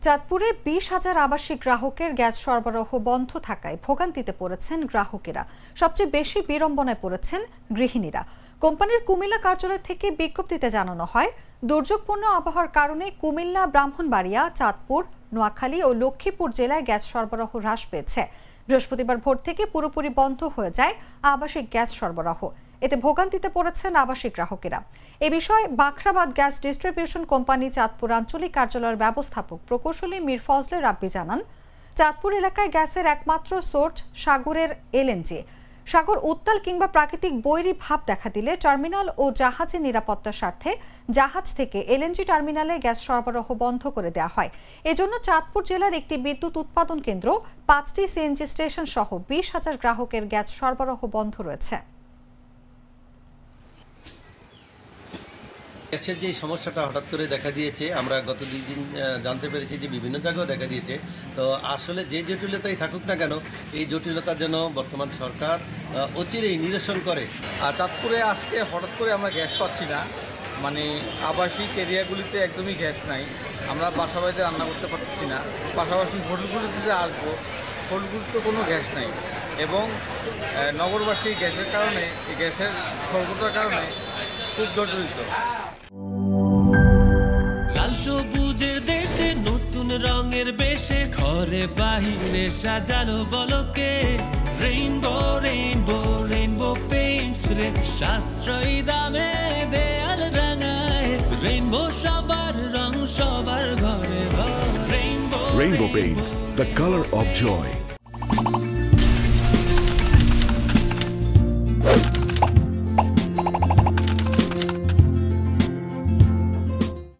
চাঁদপুরে 20,000 আবাসিক গ্রাহকের গ্যাস সরবরাহ বন্ধ থাকায় ভোগান্তিতে পড়েছেন গ্রাহকেরা। সবচেয়ে বেশি বিড়ম্বনায় পড়েছেন গৃহিণীরা। কোম্পানির কুমিল্লা কার্যালয় থেকে বিজ্ঞপ্তিতে জানানো হয়, দুর্যোগপূর্ণ আবহাওয়ার কারণে কুমিল্লা, ব্রাহ্মণবাড়িয়া, চাঁদপুর, নোয়াখালী ও লক্ষ্মীপুর জেলায় গ্যাস সরবরাহ হ্রাস পেয়েছে। বৃহস্পতিবার ভোর থেকে পুরোপুরি বন্ধ হয়ে যায় আবাসিক গ্যাস সরবরাহ। এতে ভোগান্তিতে পড়েছেন আবাসিক গ্রাহকেরা। এ বিষয়ে Bakhrabad gas distribution company Chandpur আঞ্চলিক কার্যালয়ের ব্যবস্থাপক প্রকৌশলী মীর ফজলে রাব্বি জানান, চাঁদপুর এলাকায় গ্যাসের একমাত্র সোর্স সাগরের এলএনজি। সাগর উত্তাল কিংবা প্রাকৃতিক বৈরী ভাব দেখা দিলে টার্মিনাল ও জাহাজের নিরাপত্তার স্বার্থে জাহাজ থেকে এলএনজি টার্মিনালে গ্যাস সরবরাহ বন্ধ করে দেওয়া হয়। এজন্য চাঁদপুর জেলার একটি বিদ্যুৎ উৎপাদন কেন্দ্র, 5টি সিএনজি স্টেশন সহ 20,000 গ্রাহকের গ্যাস সরবরাহ বন্ধ রয়েছে। গ্যাসের যে সমস্যাটা হঠাৎ করে দেখা দিয়েছে, আমরা গত 2 দিন জানতে পেরেছি যে বিভিন্ন জায়গায় দেখা দিয়েছে। তো আসলে যে জটিলতাই থাকুক না কেন, এই জটিলতার জন্য বর্তমান সরকার অচিরেই নিরসন করে। আর চাঁদপুরে আজকে হঠাৎ করে আমরা গ্যাস পাচ্ছি না, মানে আবাসিক এরিয়াগুলিতে একদমই গ্যাস নাই। আমরা বাসা বাড়িতে রান্না করতে পারতেছি না। পাশাপাশি হোটেলগুলিতে যে আসবো, হোটেলগুলিতে কোনো গ্যাস নাই এবং নগরবাসী গ্যাসের কারণে, এই গ্যাসের স্বল্পতার কারণে খুব জর্জরিত। লাল সবুজের দেশে নতুন রঙের বেশে ঘরে বাহিরে সাজানো বলকে রেইনবো রেইনবো রেইনবো পেইন্টস রে সাশ্রয়ী দামে দেয়াল রাঙায় রেইনবো সবার রং সবার ঘরে ঘরে Rainbow Paints, the color of joy.